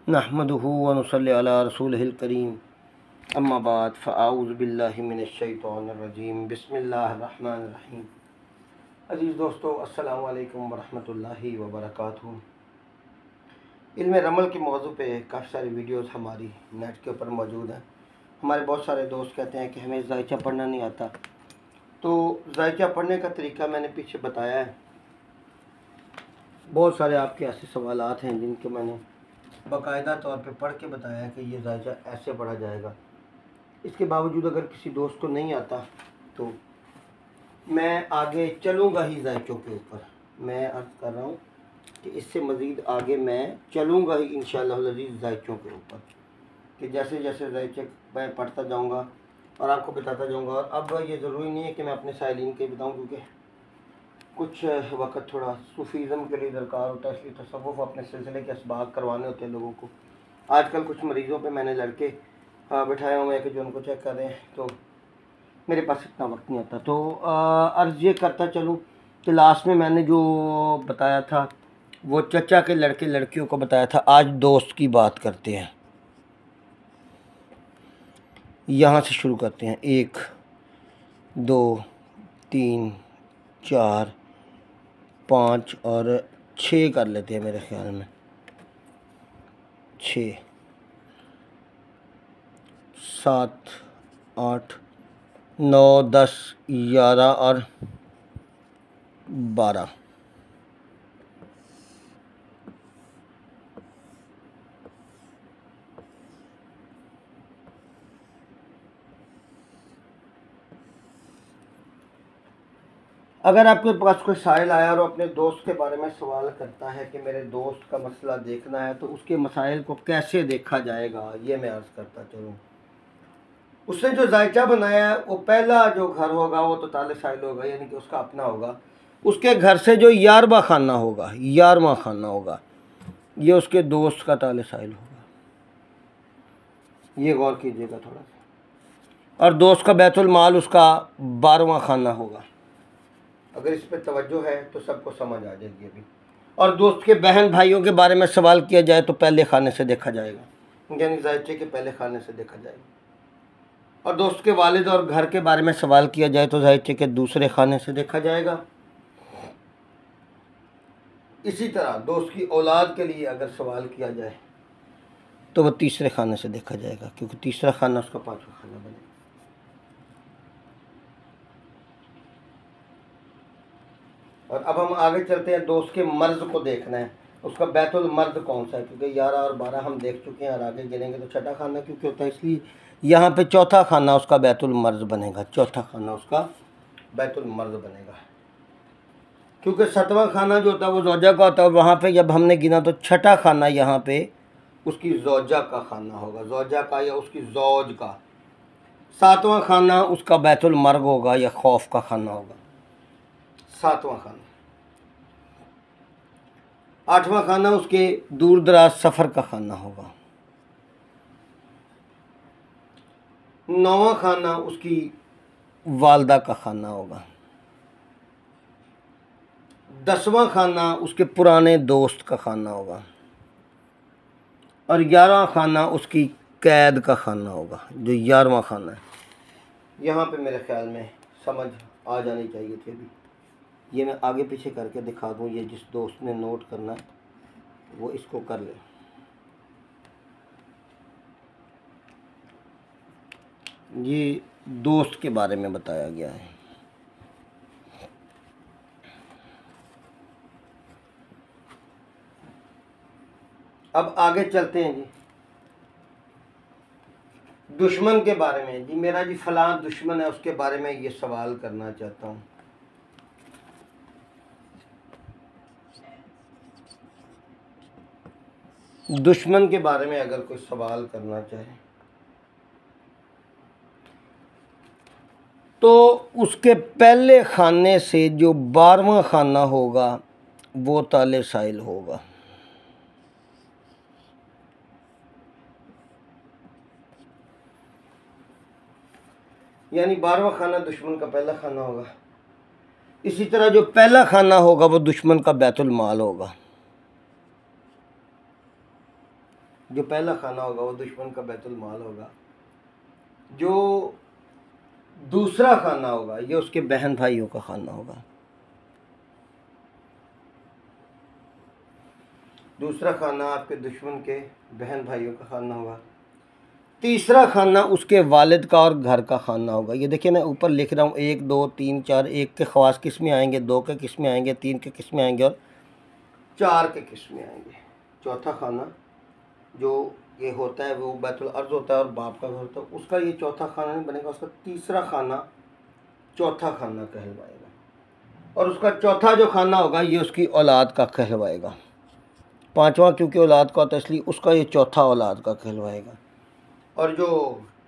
नहमदुहु व नुसल्ली अला रसूलिहिल करीम अम्मा बाद फ़अऊज़ु बिल्लाहि मिनश्शैतानिर रजीम बिस्मिल्लाहिर रहमानिर रहीम। अज़ीज़ दोस्तों, अस्सलामु अलैकुम व रहमतुल्लाहि व बरकातुहू। इल्म रमल के मौजू पे काफ़ी सारी वीडियोस हमारी नेट के ऊपर मौजूद हैं। हमारे बहुत सारे दोस्त कहते हैं कि हमें ज़ायचा पढ़ना नहीं आता, तो ज़ायचा पढ़ने का तरीका मैंने पीछे बताया है। बहुत सारे आपके ऐसे सवालात हैं जिनके मैंने बाकायदा तौर पे पढ़ के बताया है कि ये ज़ायचा ऐसे पढ़ा जाएगा। इसके बावजूद अगर किसी दोस्त को नहीं आता तो मैं आगे चलूँगा ही ज़ायचों के ऊपर। मैं अर्ज़ कर रहा हूँ कि इससे मज़ीद आगे मैं चलूँगा ही इंशाअल्लाह अज़ीज़ ज़ायचों के ऊपर, कि जैसे जैसे ज़ायचे मैं पढ़ता जाऊँगा और आपको बताता जाऊँगा। और अब ये ज़रूरी नहीं है कि मैं अपने साइलिन के बताऊँ, क्योंकि कुछ वक्त थोड़ा सूफ़ीज़म के लिए दरकार होता है, इसलिए तसव्वुफ़ अपने सिलसिले के असबाब करवाने होते हैं लोगों को। आजकल कुछ मरीज़ों पे मैंने लड़के बिठाए हुए हैं कि जो उनको चेक कर रहे हैं, तो मेरे पास इतना वक्त नहीं आता। तो अर्ज़ ये करता चलूँ कि लास्ट में मैंने जो बताया था वो चचा के लड़के लड़कियों को बताया था। आज दोस्त की बात करते हैं, यहाँ से शुरू करते हैं। 1 2 3 4 5 और 6 कर लेते हैं, मेरे ख्याल में 6 7 8 9 10 11 और 12। अगर आपके पास कोई साइल आया और अपने दोस्त के बारे में सवाल करता है कि मेरे दोस्त का मसला देखना है, तो उसके मसाइल को कैसे देखा जाएगा, ये मैं अर्ज़ करता चलूँ। उसने जो ज़ायचा बनाया है वो पहला जो घर होगा वो तो ताले साइल होगा, यानी कि उसका अपना होगा। उसके घर से जो 11वां खाना होगा, 11वां खाना होगा, ये उसके दोस्त का ताले साइल होगा। ये गौर कीजिएगा थोड़ा सा। और दोस्त का बैतुल माल उसका 12वां खाना होगा। अगर इस पर तवज्जो है तो सबको समझ आ जाएगी अभी। और दोस्त के बहन भाइयों के बारे में सवाल किया जाए तो पहले खाने से देखा जाएगा, यानी ज़ायचे के पहले खाने से देखा जाएगा। और दोस्त के वालिद और घर के बारे में सवाल किया जाए तो ज़ायचे के दूसरे खाने से देखा जाएगा। इसी तरह दोस्त की औलाद के लिए अगर सवाल किया जाए तो वह तीसरे खाने से देखा जाएगा, क्योंकि तीसरा खाना उसका 5वां खाना बनेगा। और अब हम आगे चलते हैं, दोस्त के मर्ज़ को देखना है, उसका बैतुल मर्द कौन सा है, क्योंकि 11 और 12 हम देख चुके हैं और आगे गिनेंगे तो छठा खाना क्योंकि होता है, इसलिए यहाँ पे चौथा खाना उसका बैतुल मर्ज़ बनेगा। चौथा खाना उसका बैतुल मर्ज़ बनेगा, क्योंकि 7वां खाना जो होता है वो ज़ौजा का होता है। वहाँ पे जब हमने गिना तो छठा खाना यहाँ पे उसकी ज़ौजा का खाना होगा, ज़ौजा का या उसकी ज़ौज का। 7वां खाना उसका बैतुल मर्ग होगा या खौफ का खाना होगा, 7वां खाना। 8वां खाना उसके दूर दराज सफ़र का खाना होगा। 9वां खाना उसकी वालदा का खाना होगा। 10वां खाना उसके पुराने दोस्त का खाना होगा। और 11वां खाना उसकी कैद का खाना होगा, जो 11वां खाना है। यहाँ पे मेरे ख्याल में समझ आ जानी चाहिए थी। अभी ये मैं आगे पीछे करके दिखा दूँ, ये जिस दोस्त ने नोट करना है वो इसको कर ले। ये दोस्त के बारे में बताया गया है। अब आगे चलते हैं जी, दुश्मन के बारे में। जी मेरा जी फलां दुश्मन है, उसके बारे में ये सवाल करना चाहता हूँ। दुश्मन के बारे में अगर कोई सवाल करना चाहे तो उसके पहले खाने से जो 12वां खाना होगा वो ताले साइल होगा। यानी 12वां खाना दुश्मन का पहला खाना होगा। इसी तरह जो पहला खाना होगा वो दुश्मन का बैतुल माल होगा। जो पहला खाना होगा वो दुश्मन का बैतुल माल होगा। जो दूसरा खाना होगा ये उसके बहन भाइयों का खाना होगा। दूसरा खाना आपके दुश्मन के बहन भाइयों का खाना होगा। तीसरा खाना उसके वालिद का और घर का खाना होगा। ये देखिए मैं ऊपर लिख रहा हूँ 1 2 3 4। 1 के ख़वास किस में आएंगे, 2 के किस में आएंगे, 3 के किस में आएंगे और 4 के किस में आएंगे। चौथा खाना जो ये होता है वो बैतुल अर्ज़ होता है और बाप का घर होता है, उसका ये चौथा खाना नहीं बनेगा, उसका तीसरा खाना चौथा खाना कहलवाएगा। और उसका चौथा जो खाना होगा ये उसकी औलाद का कहलवाएगा। पांचवा क्योंकि औलाद का होता है इसलिए उसका ये चौथा औलाद का कहलवाएगा। और जो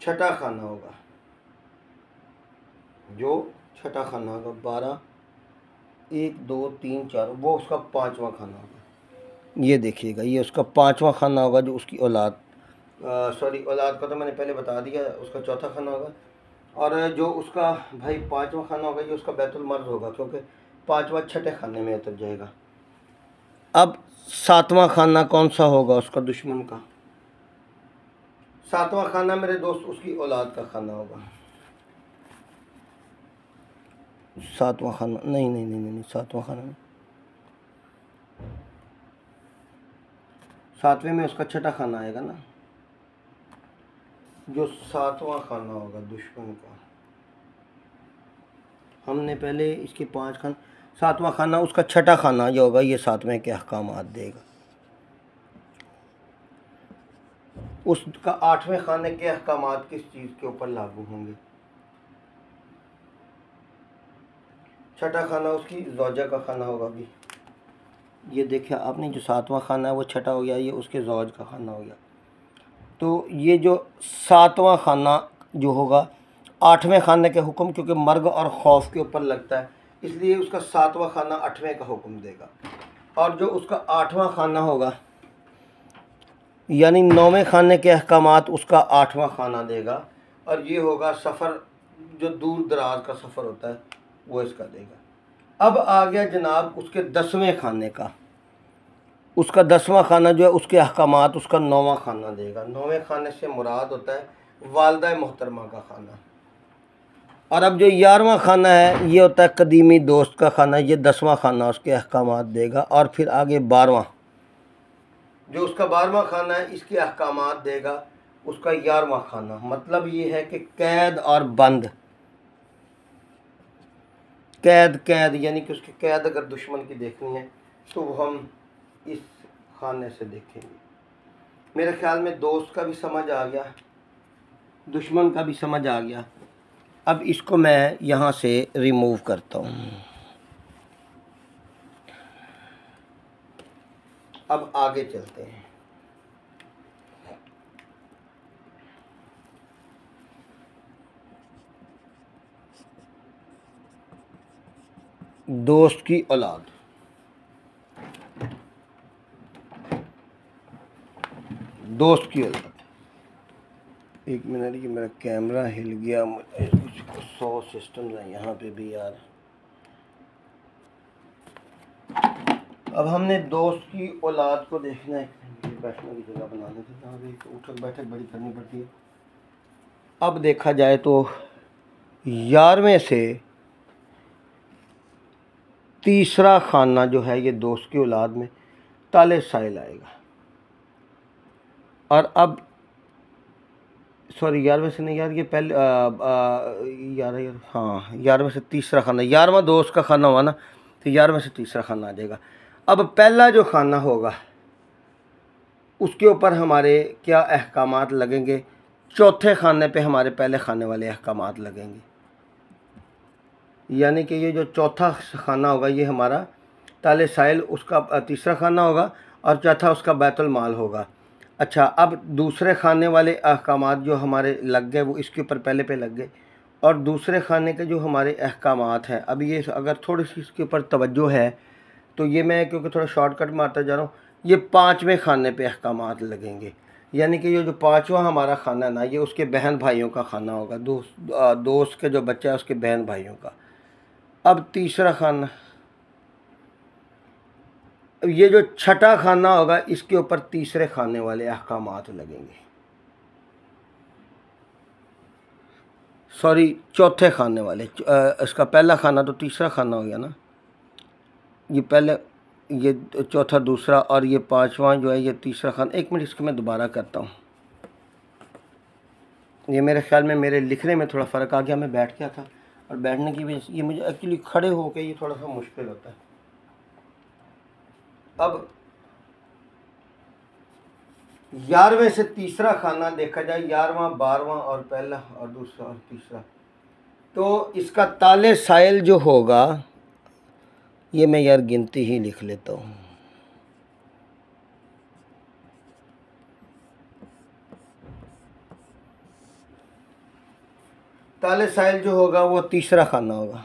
छठा खाना होगा, जो छठा खाना होगा 12 1 2 3 4, वो उसका पांचवा खाना होगा। ये देखिएगा ये उसका पांचवा खाना होगा जो उसकी औलाद, सॉरी औलाद का तो मैंने पहले बता दिया, उसका चौथा खाना होगा। और जो उसका भाई पांचवा खाना होगा ये उसका बैतुल मर्ज होगा, क्योंकि पांचवा छठे खाने में उतर जाएगा। अब सातवां खाना कौन सा होगा उसका दुश्मन का? सातवां खाना मेरे दोस्त उसकी औलाद का खाना होगा। सातवां खाना नहीं नहीं नहीं नहीं, सातवां खाना नहीं, सातवें में उसका छठा खाना आएगा ना। जो सातवां खाना होगा दुश्मन का, हमने पहले इसके 5 खाना, सातवां खाना उसका छठा खाना जो होगा ये सातवें के अहकामात देगा। उसका आठवें खाने के अहकामात किस चीज़ के ऊपर लागू होंगे? छठा खाना उसकी ज़ौजा का खाना होगा। भी ये देखिए आपने, जो सातवां खाना है वो छठा हो गया, ये उसके ज़ौज का खाना हो गया। तो ये जो सातवां खाना जो होगा आठवें खाने के हुक्म, क्योंकि मर्ग और खौफ के ऊपर लगता है इसलिए उसका सातवां खाना आठवें का हुक्म देगा। और जो उसका आठवां खाना होगा यानी नौवें खाने के अहकामात उसका आठवां खाना देगा। और ये होगा सफ़र, जो दूर दराज का सफ़र होता है वो इसका देगा। अब आ गया जनाब उसके 10वें खाने का। उसका 10वां खाना जो है उसके अहकामात उसका 9वां खाना देगा। 9वें खाने से मुराद होता है वालदा मोहतरमा का खाना। और अब जो 11वां खाना है ये होता है कदीमी दोस्त का खाना, ये 10वां खाना उसके अहकामात देगा। और फिर आगे 12वां, जो उसका 12वां खाना है इसके अहकामात देगा उसका 11वां खाना। मतलब ये है कि कैद और बंद, कैद यानी कि उसकी कैद अगर दुश्मन की देखनी है तो वो हम इस खाने से देखेंगे। मेरे ख्याल में दोस्त का भी समझ आ गया, दुश्मन का भी समझ आ गया। अब इसको मैं यहाँ से रिमूव करता हूँ। अब आगे चलते हैं। दोस्त की औलाद, दोस्त की औलाद। एक मिनट, ये मेरा कैमरा हिल गया, कुछ 100 सिस्टम है यहाँ पे भी यार। अब हमने दोस्त की औलाद को देखना है। बैठने की जगह बनाने से जहाँ भी उठक बैठक बड़ी करनी पड़ती है। अब देखा जाए तो 11वें से तीसरा खाना जो है ये दोस्त की औलाद में ताले साइल आएगा। और अब सॉरी 11वें से नहीं यार, ये पहले 11वें से तीसरा खाना, 11वां दोस्त का खाना हुआ ना, तो 11वें से तीसरा खाना आ जाएगा। अब पहला जो खाना होगा उसके ऊपर हमारे क्या अहकामात लगेंगे? चौथे खाने पे हमारे पहले खाने वाले अहकामात लगेंगे। यानी कि ये जो चौथा खाना होगा ये हमारा ताले साइल उसका तीसरा खाना होगा और चौथा उसका बैतुल माल होगा। अच्छा, अब दूसरे खाने वाले अहकामात जो हमारे लग गए वो इसके ऊपर पहले पे लग गए। और दूसरे खाने के जो हमारे अहकामात हैं, अब ये अगर थोड़ी सी इसके ऊपर तवज्जो है तो ये मैं क्योंकि थोड़ा शॉर्टकट मारता जा रहा हूँ, ये 5वें खाने पे अहकामात लगेंगे। यानी कि ये जो 5वां हमारा खाना ना, ये उसके बहन भाइयों का खाना होगा, दोस्त के जो बच्चा है उसके बहन भाइयों का। अब तीसरा खाना, ये जो छठा खाना होगा इसके ऊपर तीसरे खाने वाले अहकामात लगेंगे, सॉरी चौथे खाने वाले। इसका पहला खाना तो तीसरा खाना हो गया ना, ये पहले, ये चौथा दूसरा और ये पांचवा जो है ये तीसरा खाना। एक मिनट, इसको मैं दोबारा करता हूँ। ये मेरे ख्याल में मेरे लिखने में थोड़ा फ़र्क आ गया, मैं बैठ गया था और बैठने की वजह से ये मुझे एक्चुअली खड़े होकर ये थोड़ा सा मुश्किल होता है। अब 11वें से तीसरा खाना देखा जाए, 11वां 12वां और पहला और दूसरा और तीसरा, तो इसका ताले साइल जो होगा, ये मैं यार गिनती ही लिख लेता हूँ। ताले साइल जो होगा वो तीसरा खाना होगा।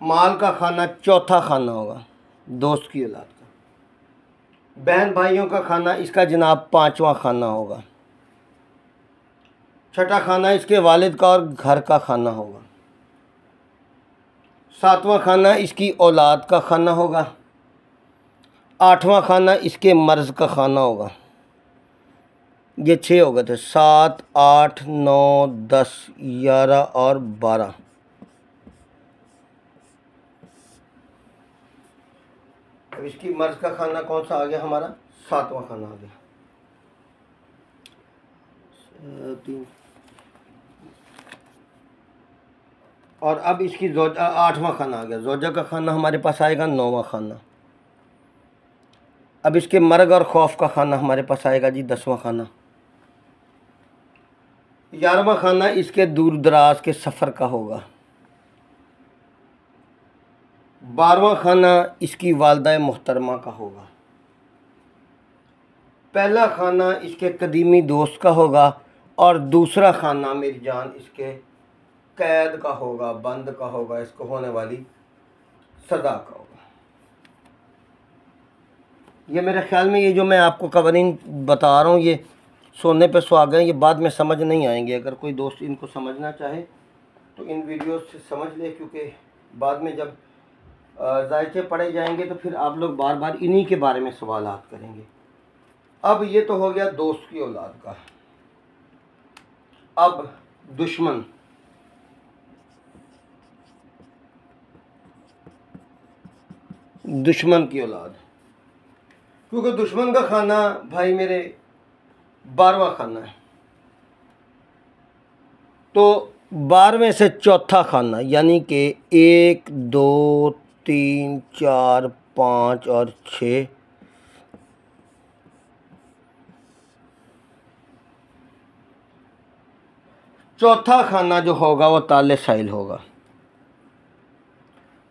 माल का खाना चौथा खाना होगा, दोस्त की औलाद का। बहन भाइयों का खाना इसका जनाब पांचवा खाना होगा। छठा खाना इसके वालिद का और घर का खाना होगा। सातवां खाना इसकी औलाद का खाना होगा। आठवां खाना इसके मर्ज़ का खाना होगा। ये 6 हो गए थे, 7 8 9 10 11 और 12। अब इसकी मर्ज़ का खाना कौन सा आ गया हमारा? 7वां खाना आ गया। 3 और अब इसकी 8वां खाना आ गया। ज़ौजा का खाना हमारे पास आएगा 9वां खाना। अब इसके मर्ग और खौफ का खाना हमारे पास आएगा जी 10वां खाना। 11वां खाना इसके दूर दराज के सफ़र का होगा। 12वां खाना इसकी वालदा मोहतरमा का होगा। पहला खाना इसके कदीमी दोस्त का होगा और दूसरा खाना मेरी जान इसके कैद का होगा, बंद का होगा, इसको होने वाली सज़ा का होगा। ये मेरे ख़्याल में ये जो मैं आपको कवानीन बता रहा हूँ ये सोने पे सुहागे, ये बाद में समझ नहीं आएंगे। अगर कोई दोस्त इनको समझना चाहे तो इन वीडियोस से समझ ले, क्योंकि बाद में जब जायचे पढ़े जाएंगे तो फिर आप लोग बार बार इन्हीं के बारे में सवालात करेंगे। अब ये तो हो गया दोस्त की औलाद का। अब दुश्मन, दुश्मन की औलाद, क्योंकि दुश्मन का खाना भाई मेरे 12वां खाना है, तो 12वें से चौथा खाना यानी कि 1 2 3 4 5 और 6, चौथा खाना जो होगा वो ताले साइल होगा।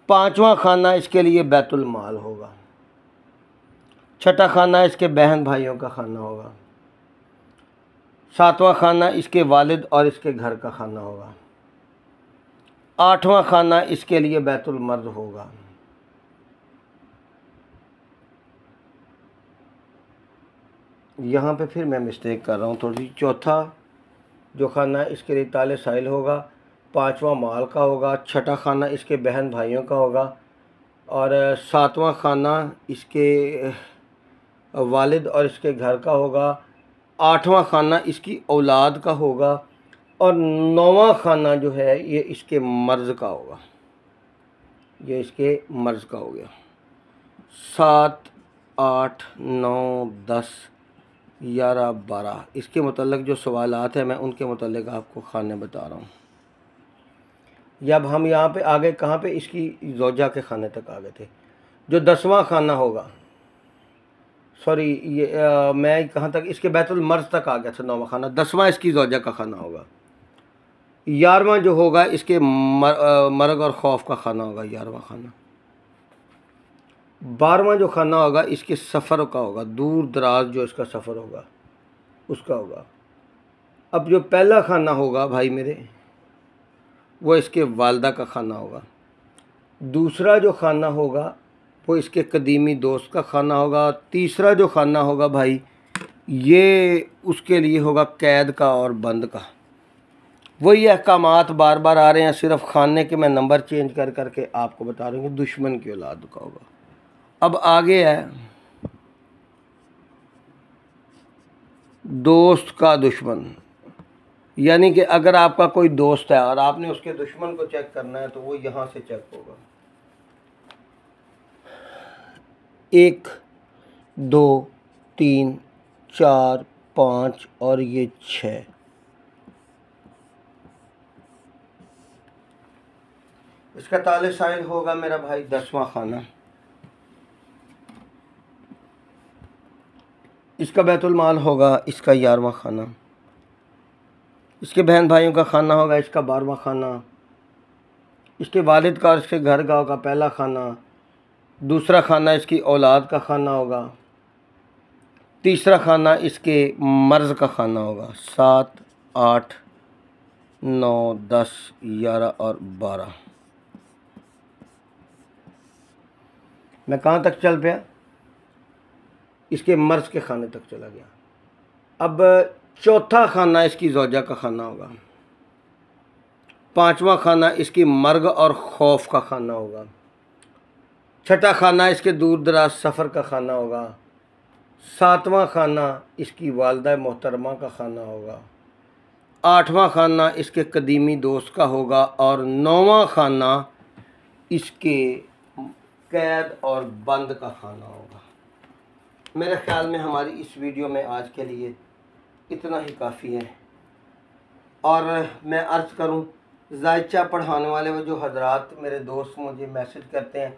5वां खाना इसके लिए बैतुल माल होगा। छठा खाना इसके बहन भाइयों का खाना होगा। 7वां खाना इसके वालिद और इसके घर का खाना होगा। 8वां खाना इसके लिए बैतुल मर्द होगा। यहाँ पे फिर मैं मिस्टेक कर रहा हूँ थोड़ी। चौथा जो खाना है इसके लिए ताले साइल होगा। 5वां माल का होगा। छठा खाना इसके बहन भाइयों का होगा और 7वां खाना इसके वालिद और इसके घर का होगा। 8वां खाना इसकी औलाद का होगा और 9वां खाना जो है ये इसके मर्ज़ का होगा। ये इसके मर्ज़ का हो गया। 7 8 9 10 11 12 इसके मतलब जो सवालात हैं मैं उनके मतलब आपको खाने बता रहा हूँ। जब हम यहाँ पे आगे कहाँ पे इसकी ज़ौजा के खाने तक आ गए थे। जो 10वां खाना होगा, सॉरी ये मैं कहाँ तक, इसके बैतुल मर्ज़ तक आ गया था 9वां खाना। 10वां इसकी ज़ौजा का खाना होगा। 11वां जो होगा इसके मर्ग और खौफ का खाना होगा 11वां खाना। 12वां जो खाना होगा इसके सफ़र का होगा, दूर दराज जो इसका सफ़र होगा उसका होगा। अब जो पहला खाना होगा भाई मेरे वो इसके वालदा का खाना होगा। दूसरा जो खाना होगा वो इसके कदीमी दोस्त का खाना होगा। तीसरा जो खाना होगा भाई ये उसके लिए होगा कैद का और बंद का। वही अहकामात बार बार आ रहे हैं, सिर्फ खाने के मैं नंबर चेंज कर करके आपको बता रहा हूँ कि दुश्मन की औलाद का होगा। अब आगे है दोस्त का दुश्मन, यानी कि अगर आपका कोई दोस्त है और आपने उसके दुश्मन को चेक करना है तो वो यहाँ से चेक होगा। 1 2 3 4 5 और ये 6। इसका ताले साइल होगा मेरा भाई 10वां खाना। इसका बैतुल माल होगा इसका 11वां खाना। इसके बहन भाइयों का खाना होगा इसका 12वां खाना। इसके वालिद का और इसके घर का होगा पहला खाना। दूसरा खाना इसकी औलाद का खाना होगा। तीसरा खाना इसके मर्ज़ का खाना होगा। 7 8 9 10 11 और 12। मैं कहाँ तक चल पाया? इसके मर्ज़ के खाने तक चला गया। अब चौथा खाना इसकी ज़ौजा का खाना होगा। 5वां खाना इसकी मर्ग और खौफ का खाना होगा। 6ठा खाना इसके दूर दराज सफ़र का खाना होगा। 7वां खाना इसकी वालदा मोहतरमा का खाना होगा। 8वां खाना इसके कदीमी दोस्त का होगा और 9वां खाना इसके कैद और बंद का खाना होगा। मेरे ख़्याल में हमारी इस वीडियो में आज के लिए इतना ही काफ़ी है। और मैं अर्ज़ करूं, ज़ायचा पढ़ाने वाले वो जो हजरात मेरे दोस्त मुझे मैसेज करते हैं,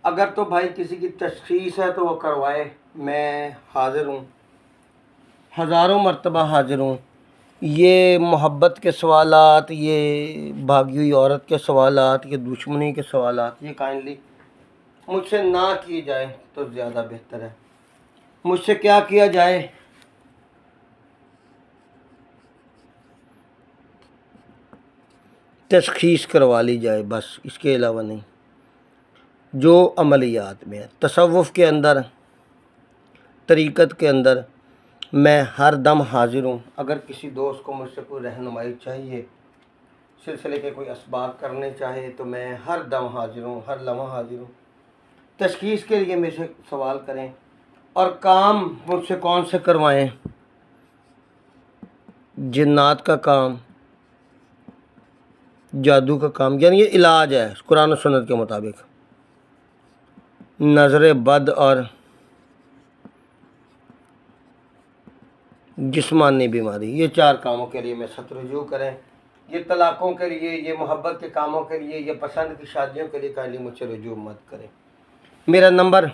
अगर तो भाई किसी की तशख़ीस है तो वो करवाए, मैं हाज़िर हूँ, हज़ारों मरतबा हाज़िर हूँ। ये मोहब्बत के सवालात, ये भागी हुई औरत के सवालात, ये दुश्मनी के सवालात, ये काइंडली मुझसे ना किए जाए तो ज़्यादा बेहतर है। मुझसे क्या किया जाए? तशख़ीस करवा ली जाए बस, इसके अलावा नहीं। जो अमलियात में है, तसव्वुफ़ के अंदर, तरीक़त के अंदर मैं हर दम हाज़िर हूँ। अगर किसी दोस्त को मुझसे कोई रहनुमाई चाहिए, सिलसिले के कोई असबाब करने चाहे, तो मैं हर दम हाज़िर हूँ, हर लम्हा हाज़िर हूँ। तशख़ीस के लिए मेरे से सवाल करें और काम मुझसे कौन से करवाएं? जिन्नात का काम, जादू का काम, यानी ये इलाज है कुरान और सुन्नत के मुताबिक। नज़र बद और जिस्मानी बीमारी, ये 4 कामों के लिए मेरे साथ रुजू करें। ये तलाक़ों के लिए, ये मोहब्बत के कामों के लिए, ये पसंद की शादियों के लिए काइंडली मुझसे रुजू मत करें। मेरा नंबर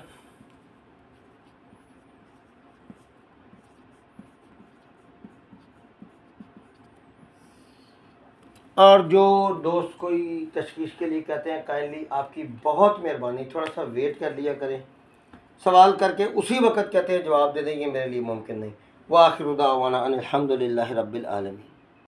और जो दोस्त कोई तशख़ीस के लिए कहते हैं, काइंडली आपकी बहुत मेहरबानी, थोड़ा सा वेट कर लिया करें। सवाल करके उसी वक्त कहते हैं जवाब दे दें, ये मेरे लिए मुमकिन नहीं। व आखिरु दावाना अनिल हम्दुलिल्लाहि रब्बिल आलमीन।